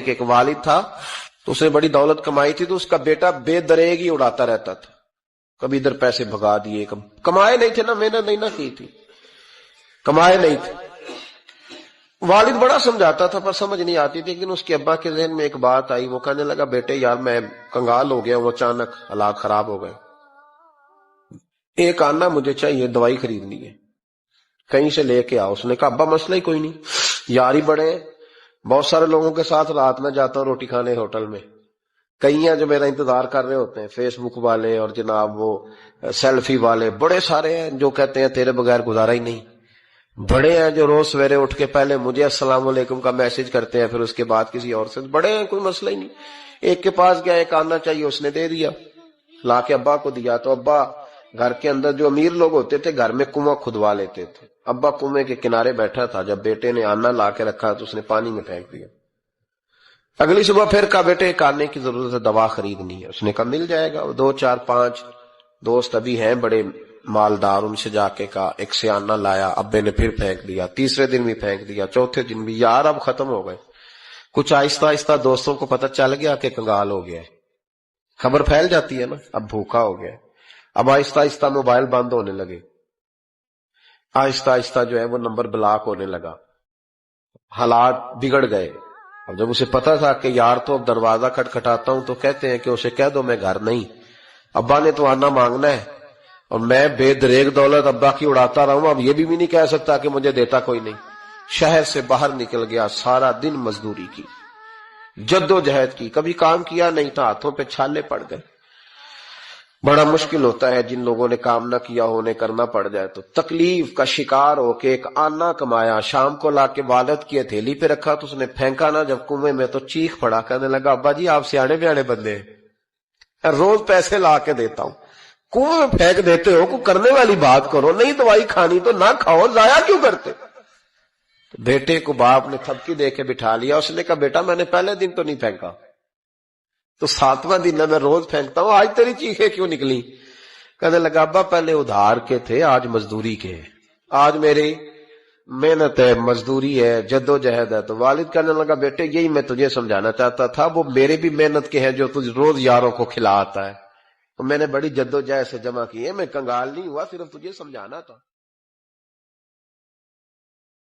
کہ ایک والد تھا تو اس نے بڑی دولت کمائی تھی، تو اس کا بیٹا بے دریغ ہی اڑاتا رہتا تھا، کبھی ادھر پیسے بھگا دیے، کمائے نہیں تھے نا، محنت نہیں نہ کی تھی، کمائے نہیں تھے۔ والد بڑا سمجھاتا تھا پر سمجھ نہیں آتی تھی۔ ایک دن اس کے ابا کے ذہن میں ایک بات آئی، وہ کہنے لگا بیٹے یار میں کنگال ہو گیا ہوں، اچانک حالات خراب ہو گئے، ایک آنا مجھے چاہیے، دوائی خریدنی ہے، کہیں سے لے کے آؤ۔ اس نے کہا ابا مسئلہ ہی کوئی نہیں، یار ہی بڑے ہیں، بہت سارے لوگوں کے ساتھ رات میں جاتا ہوں روٹی کھانے ہوٹل میں، کئی ہیں جو میرا انتظار کر رہے ہوتے ہیں، فیس بک والے اور جناب وہ سیلفی والے، بڑے سارے ہیں جو کہتے ہیں تیرے بغیر گزارا ہی نہیں، بڑے ہیں جو روز سویرے اٹھ کے پہلے مجھے السلام علیکم کا میسج کرتے ہیں، پھر اس کے بعد کسی اور سے، بڑے ہیں کوئی مسئلہ ہی نہیں۔ ایک کے پاس گیا، ایک آنا چاہیے، اس نے دے دیا، لا کے ابا کو دیا، تو ابا گھر کے اندر جو امیر لوگ ہوتے تھے گھر میں کنواں کھدوا لیتے تھے، ابا کنویں کے کنارے بیٹھا تھا، جب بیٹے نے آنا لا کے رکھا تو اس نے پانی میں پھینک دیا۔ اگلی صبح پھر کہا بیٹے ایک آنے کی ضرورت ہے، دوا خریدنی ہے، اس نے کہا مل جائے گا۔ 2 4 5 دوست ابھی ہیں بڑے مالدار، ان سے جا کے کہا، ایک سے آنا لایا، ابے نے پھر پھینک دیا، تیسرے دن بھی پھینک دیا، چوتھے دن بھی، یار اب ختم ہو گئے۔ کچھ آہستہ آہستہ دوستوں کو پتہ چل گیا کہ کنگال ہو گیا ہے، خبر پھیل جاتی ہے نا، اب بھوکا ہو گیا ہے۔ اب آہستہ آہستہ موبائل بند ہونے لگے، آہستہ آہستہ جو ہے وہ نمبر بلاک ہونے لگا، حالات بگڑ گئے۔ اب جب اسے پتا تھا کہ یار تو اب دروازہ کھٹکھٹاتا ہوں تو کہتے ہیں کہ اسے کہہ دو میں گھر نہیں، ابا نے تو آنا مانگنا ہے، اور میں بے دریغ دولت ابا کی اڑاتا رہا ہوں، اب یہ بھی نہیں کہہ سکتا کہ مجھے دیتا کوئی نہیں۔ شہر سے باہر نکل گیا، سارا دن مزدوری کی، جد و جہد کی، کبھی کام کیا نہیں تھا، ہاتھوں پہ چھالے پڑ گئے۔ بڑا مشکل ہوتا ہے جن لوگوں نے کام نہ کیا ہو، انہیں کرنا پڑ جائے تو تکلیف کا شکار ہو کے ایک آنا کمایا، شام کو لا کے والد کی ہتھیلی پہ رکھا تو اس نے پھینکا نا جب کنویں میں تو چیخ پڑا، کہنے لگا ابا جی آپ سیانے بیانے بندے ہیں، روز پیسے لا کے دیتا ہوں، کنویں میں پھینک دیتے ہو، کوئی کرنے والی بات کرو، نہیں دوائی کھانی تو نہ کھاؤ، ضائع کیوں کرتے؟ بیٹے کو باپ نے تھپکی دے کے بٹھا لیا، اس نے کہا بیٹا میں نے پہلے دن تو نہیں پھینکا، تو 7واں دن ہے میں روز پھینکتا ہوں، آج تیری چیخیں کیوں نکلی؟ کہنے لگا ابا پہلے ادھار کے تھے، آج مزدوری کے ہیں، آج میری محنت ہے، مزدوری ہے، جد و جہد ہے۔ تو والد کہنے لگا بیٹے یہی میں تجھے سمجھانا چاہتا تھا، وہ میرے بھی محنت کے ہیں جو تجھ روز یاروں کو کھلا آتا ہے، تو میں نے بڑی جد و جہد سے جمع کی ہے، میں کنگال نہیں ہوا، صرف تجھے سمجھانا تھا۔